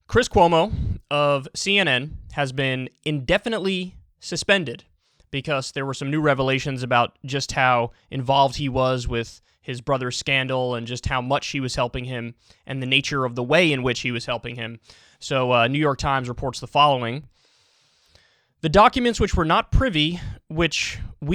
Chris Cuomo of CNN has been indefinitely suspended because there were some new revelations about just how involved he was with his brother's scandal and just how much he was helping him and the nature of the way in which he was helping him. So New York Times reports the following. The documents which we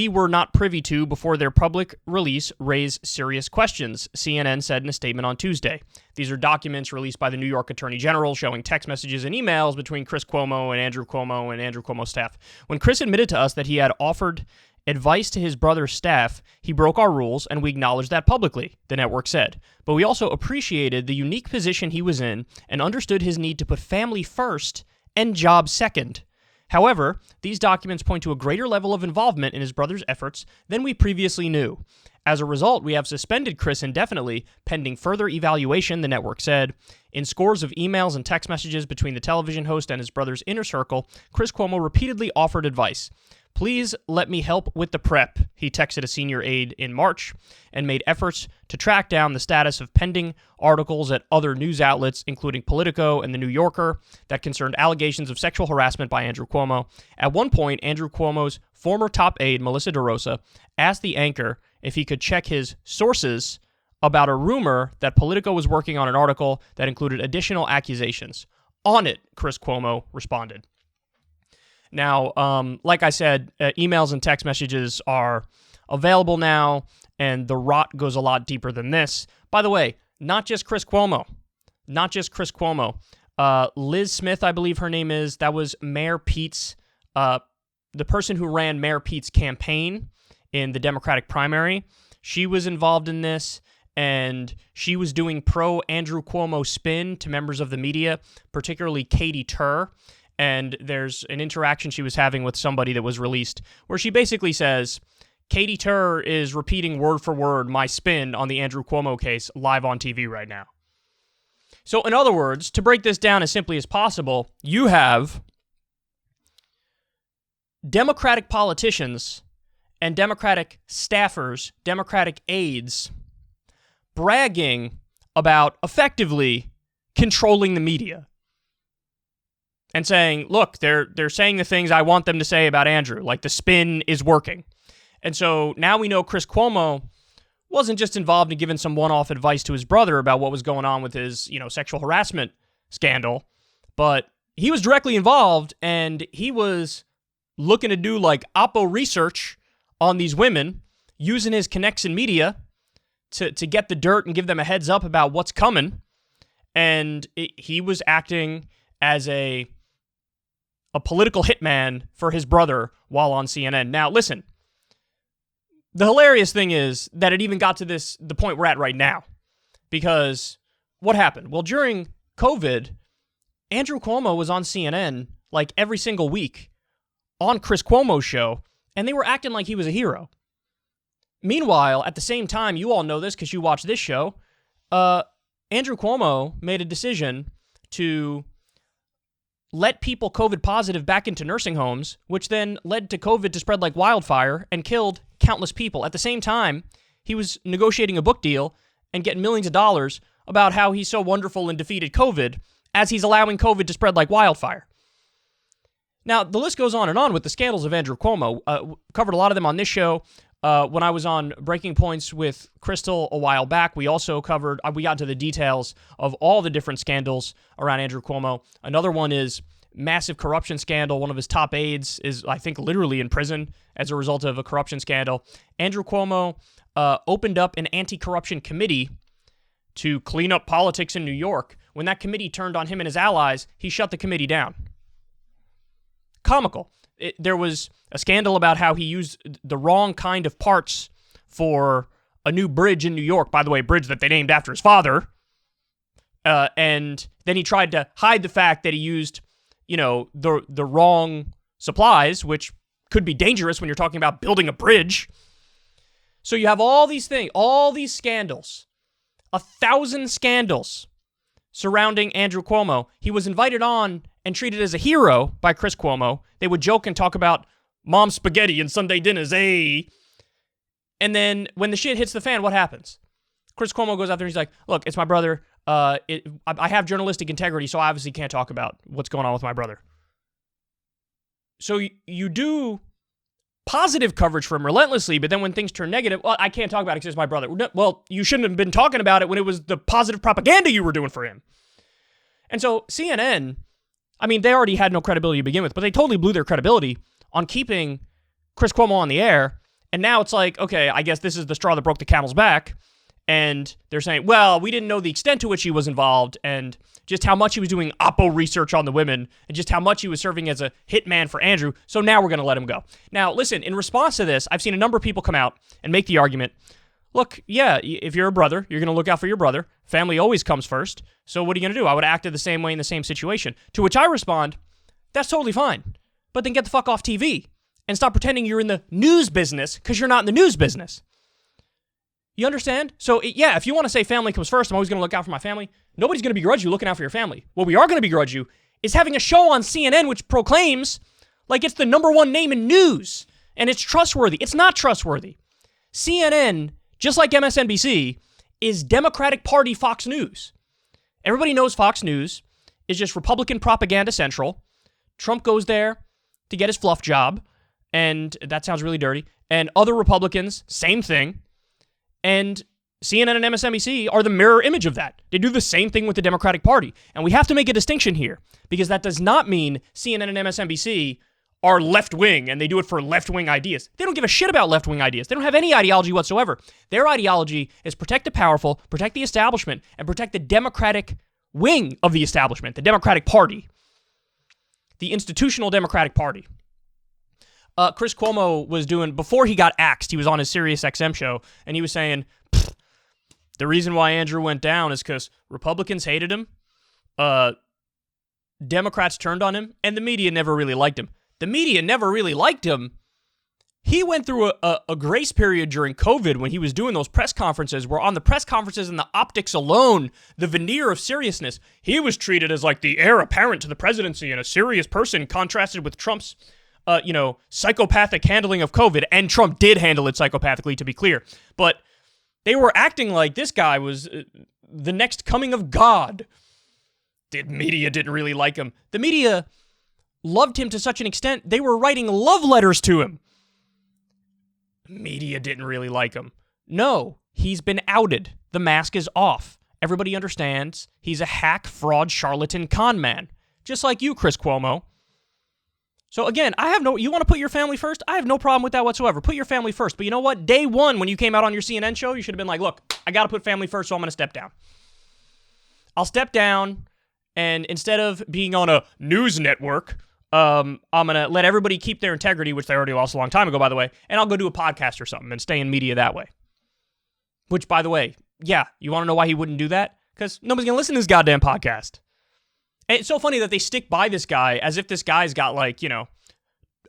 were not privy to before their public release raise serious questions, CNN said in a statement on Tuesday. These are documents released by the New York Attorney General showing text messages and emails between Chris Cuomo and Andrew Cuomo's staff. When Chris admitted to us that he had offered advice to his brother's staff, he broke our rules, and we acknowledged that publicly, the network said. But we also appreciated the unique position he was in and understood his need to put family first and job second. However, these documents point to a greater level of involvement in his brother's efforts than we previously knew. As a result, we have suspended Chris indefinitely, pending further evaluation, the network said. In scores of emails and text messages between the television host and his brother's inner circle, Chris Cuomo repeatedly offered advice. Please let me help with the prep, he texted a senior aide in March, and made efforts to track down the status of pending articles at other news outlets, including Politico and The New Yorker, that concerned allegations of sexual harassment by Andrew Cuomo. At one point, Andrew Cuomo's former top aide, Melissa de Rosa, asked the anchor if he could check his sources about a rumor that Politico was working on an article that included additional accusations. On it, Chris Cuomo responded. Now, like I said, emails and text messages are available now, and the rot goes a lot deeper than this. By the way, not just Chris Cuomo. Liz Smith, I believe her name is, that was Mayor Pete's, the person who ran Mayor Pete's campaign in the Democratic primary. She was involved in this, and she was doing pro-Andrew Cuomo spin to members of the media, particularly Katie Tur. And there's an interaction she was having with somebody that was released where she basically says, Katie Tur is repeating word for word my spin on the Andrew Cuomo case live on TV right now. So in other words, to break this down as simply as possible, you have Democratic politicians and Democratic staffers, Democratic aides, bragging about effectively controlling the media. And saying, look, they're saying the things I want them to say about Andrew. Like, the spin is working. And so now we know Chris Cuomo wasn't just involved in giving some one-off advice to his brother about what was going on with his, sexual harassment scandal, but he was directly involved, and he was looking to do, oppo research on these women, using his connects in media to get the dirt and give them a heads up about what's coming. And he was acting as a political hitman for his brother while on CNN. Now, listen, the hilarious thing is that it even got to the point we're at right now. Because what happened? Well, during COVID, Andrew Cuomo was on CNN every single week on Chris Cuomo's show, and they were acting like he was a hero. Meanwhile, at the same time, you all know this because you watch this show, Andrew Cuomo made a decision to let people COVID positive back into nursing homes, which then led to COVID to spread like wildfire and killed countless people. At the same time, he was negotiating a book deal and getting millions of dollars about how he's so wonderful and defeated COVID as he's allowing COVID to spread like wildfire. Now, the list goes on and on with the scandals of Andrew Cuomo. Covered a lot of them on this show. When I was on Breaking Points with Crystal a while back, we also covered, we got into the details of all the different scandals around Andrew Cuomo. Another one is massive corruption scandal. One of his top aides is, I think, literally in prison as a result of a corruption scandal. Andrew Cuomo opened up an anti-corruption committee to clean up politics in New York. When that committee turned on him and his allies, he shut the committee down. Comical. There was a scandal about how he used the wrong kind of parts for a new bridge in New York. By the way, a bridge that they named after his father. And then he tried to hide the fact that he used, the wrong supplies, which could be dangerous when you're talking about building a bridge. So you have all these things, all these scandals, 1,000 scandals surrounding Andrew Cuomo. He was invited on and treated as a hero by Chris Cuomo. They would joke and talk about mom's spaghetti and Sunday dinners, And then when the shit hits the fan, what happens? Chris Cuomo goes out there and he's like, look, it's my brother. I have journalistic integrity, so I obviously can't talk about what's going on with my brother. So you do positive coverage for him relentlessly, but then when things turn negative, well, I can't talk about it because it's my brother. Well, you shouldn't have been talking about it when it was the positive propaganda you were doing for him. And so CNN, I mean, they already had no credibility to begin with, but they totally blew their credibility on keeping Chris Cuomo on the air. And now it's like, okay, I guess this is the straw that broke the camel's back. And they're saying, well, we didn't know the extent to which he was involved and just how much he was doing Oppo research on the women and just how much he was serving as a hitman for Andrew. So now we're going to let him go. Now, listen, in response to this, I've seen a number of people come out and make the argument, look, yeah, if you're a brother, you're going to look out for your brother. Family always comes first. So what are you going to do? I would have acted the same way in the same situation. To which I respond, that's totally fine. But then get the fuck off TV and stop pretending you're in the news business because you're not in the news business. You understand? So, yeah, if you want to say family comes first, I'm always going to look out for my family. Nobody's going to begrudge you looking out for your family. What we are going to begrudge you is having a show on CNN which proclaims like it's the number one name in news and it's trustworthy. It's not trustworthy. CNN, just like MSNBC, is Democratic Party Fox News. Everybody knows Fox News is just Republican propaganda central. Trump goes there to get his fluff job, and that sounds really dirty. And other Republicans, same thing. And CNN and MSNBC are the mirror image of that. They do the same thing with the Democratic Party. And we have to make a distinction here, because that does not mean CNN and MSNBC are left-wing and they do it for left-wing ideas. They don't give a shit about left-wing ideas. They don't have any ideology whatsoever. Their ideology is protect the powerful, protect the establishment, and protect the Democratic wing of the establishment, the Democratic Party, the institutional Democratic Party. Chris Cuomo was doing, before he got axed, he was on his Sirius XM show, and he was saying, the reason why Andrew went down is because Republicans hated him, Democrats turned on him, and the media never really liked him. The media never really liked him. He went through a grace period during COVID when he was doing those press conferences where on the press conferences and the optics alone, the veneer of seriousness, he was treated as like the heir apparent to the presidency and a serious person contrasted with Trump's psychopathic handling of COVID. And Trump did handle it psychopathically, to be clear. But they were acting like this guy was the next coming of God. The media didn't really like him. The media loved him to such an extent, they were writing love letters to him. Media didn't really like him. No, he's been outed. The mask is off. Everybody understands he's a hack, fraud, charlatan, con man. Just like you, Chris Cuomo. So again, you want to put your family first? I have no problem with that whatsoever. Put your family first. But you know what? Day one, when you came out on your CNN show, you should have been like, look, I got to put family first, so I'm going to step down. I'll step down, and instead of being on a news network, I'm going to let everybody keep their integrity, which they already lost a long time ago, by the way, and I'll go do a podcast or something and stay in media that way. Which, by the way, yeah, you want to know why he wouldn't do that? Because nobody's going to listen to this goddamn podcast. And it's so funny that they stick by this guy as if this guy's got,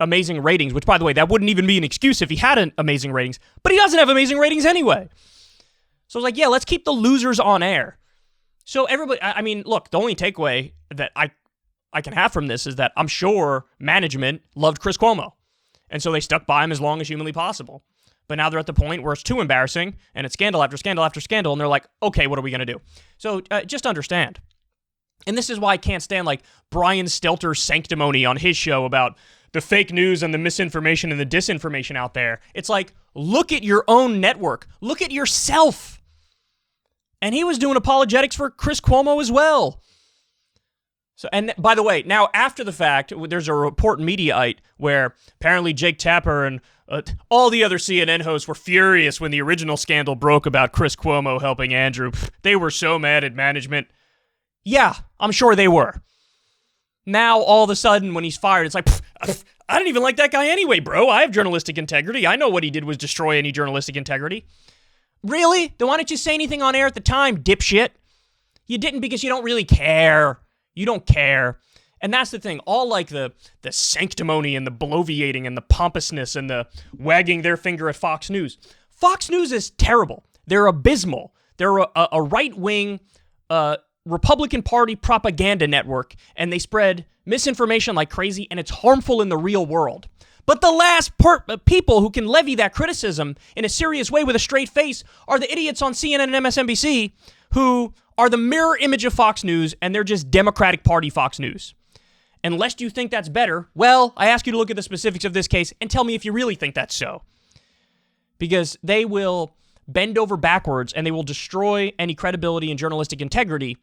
amazing ratings, which, by the way, that wouldn't even be an excuse if he had amazing ratings, but he doesn't have amazing ratings anyway. So it's like, yeah, let's keep the losers on air. So everybody, look, the only takeaway that I can have from this is that I'm sure management loved Chris Cuomo. And so they stuck by him as long as humanly possible. But now they're at the point where it's too embarrassing and it's scandal after scandal after scandal. And they're like, okay, what are we going to do? So just understand. And this is why I can't stand Brian Stelter's sanctimony on his show about the fake news and the misinformation and the disinformation out there. It's like, look at your own network. Look at yourself. And he was doing apologetics for Chris Cuomo as well. So, and by the way, now after the fact, there's a report in Mediaite where apparently Jake Tapper and all the other CNN hosts were furious when the original scandal broke about Chris Cuomo helping Andrew. They were so mad at management. Yeah, I'm sure they were. Now, all of a sudden, when he's fired, it's like, I didn't even like that guy anyway, bro. I have journalistic integrity. I know what he did was destroy any journalistic integrity. Really? Then why didn't you say anything on air at the time, dipshit? You didn't because you don't really care. You don't care. And that's the thing. All the sanctimony and the bloviating and the pompousness and the wagging their finger at Fox News. Fox News is terrible. They're abysmal. They're a right-wing Republican Party propaganda network, and they spread misinformation like crazy, and it's harmful in the real world. But the last people who can levy that criticism in a serious way with a straight face are the idiots on CNN and MSNBC who are the mirror image of Fox News, and they're just Democratic Party Fox News. Unless you think that's better, well, I ask you to look at the specifics of this case and tell me if you really think that's so. Because they will bend over backwards and they will destroy any credibility and journalistic integrity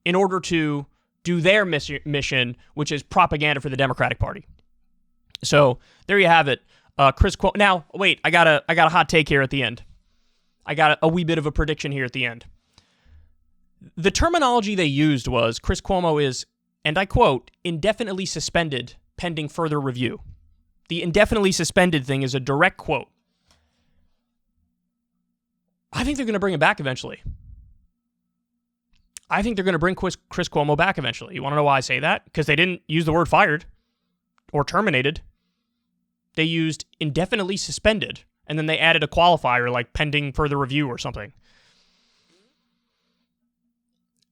in order to do their mission, which is propaganda for the Democratic Party. So there you have it. Chris Cuomo. Now, wait, I got a hot take here at the end. I got a wee bit of a prediction here at the end. The terminology they used was Chris Cuomo is, and I quote, indefinitely suspended pending further review. The indefinitely suspended thing is a direct quote. I think they're going to bring him back eventually. I think they're going to bring Chris Cuomo back eventually. You want to know why I say that? Because they didn't use the word fired or terminated. They used indefinitely suspended, and then they added a qualifier like pending further review or something.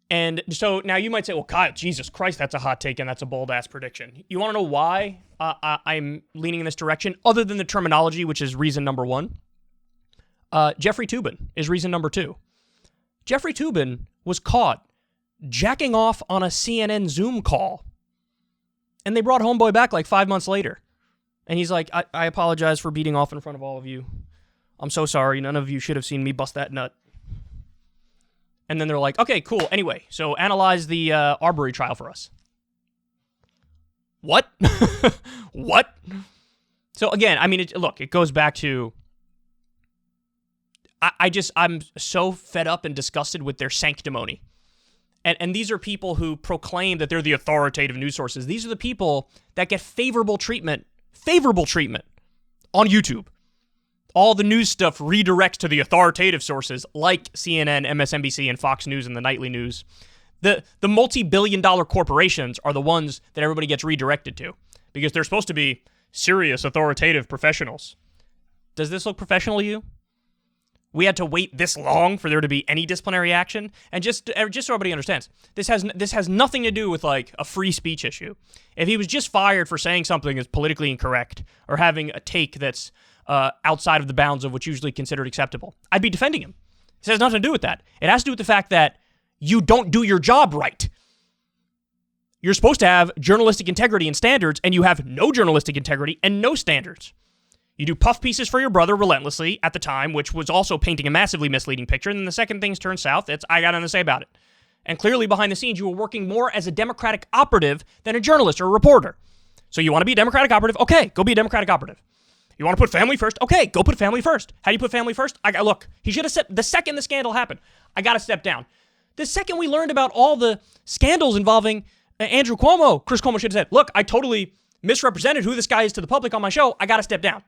And so now you might say, well, Kyle, Jesus Christ, that's a hot take and that's a bold-ass prediction. You want to know why I'm leaning in this direction, other than the terminology, which is reason number one? Jeffrey Toobin is reason number two. Jeffrey Toobin was caught jacking off on a CNN Zoom call. And they brought Homeboy back like 5 months later. And he's like, I apologize for beating off in front of all of you. I'm so sorry. None of you should have seen me bust that nut. And then they're like, okay, cool. Anyway, so analyze the Arbery trial for us. What? What? So again, I mean, it goes back to, I'm so fed up and disgusted with their sanctimony. And these are people who proclaim that they're the authoritative news sources. These are the people that get favorable treatment on YouTube. All the news stuff redirects to the authoritative sources like CNN, MSNBC, and Fox News and the nightly news. The multi-billion-dollar corporations are the ones that everybody gets redirected to because they're supposed to be serious, authoritative professionals. Does this look professional to you? We had to wait this long for there to be any disciplinary action, and just so everybody understands, this has nothing to do with like a free speech issue. If he was just fired for saying something that's politically incorrect or having a take that's outside of the bounds of what's usually considered acceptable, I'd be defending him. This has nothing to do with that. It has to do with the fact that you don't do your job right. You're supposed to have journalistic integrity and standards, and you have no journalistic integrity and no standards. You do puff pieces for your brother relentlessly at the time, which was also painting a massively misleading picture. And then the second things turn south, I got nothing to say about it. And clearly behind the scenes, you were working more as a Democratic operative than a journalist or a reporter. So you want to be a Democratic operative? Okay, go be a Democratic operative. You want to put family first? Okay, go put family first. How do you put family first? Look, he should have said, the second the scandal happened, I got to step down. The second we learned about all the scandals involving Andrew Cuomo, Chris Cuomo should have said, look, I totally misrepresented who this guy is to the public on my show. I got to step down.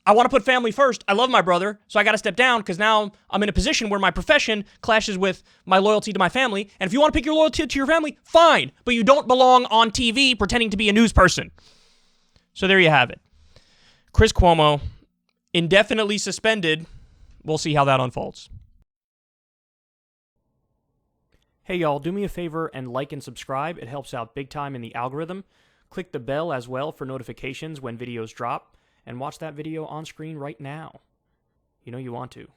I want to put family first. I love my brother, so I got to step down because now I'm in a position where my profession clashes with my loyalty to my family. And if you want to pick your loyalty to your family, fine. But you don't belong on TV pretending to be a news person. So there you have it. Chris Cuomo, indefinitely suspended. We'll see how that unfolds. Hey, y'all, do me a favor and like and subscribe. It helps out big time in the algorithm. Click the bell as well for notifications when videos drop. And watch that video on screen right now. You know you want to.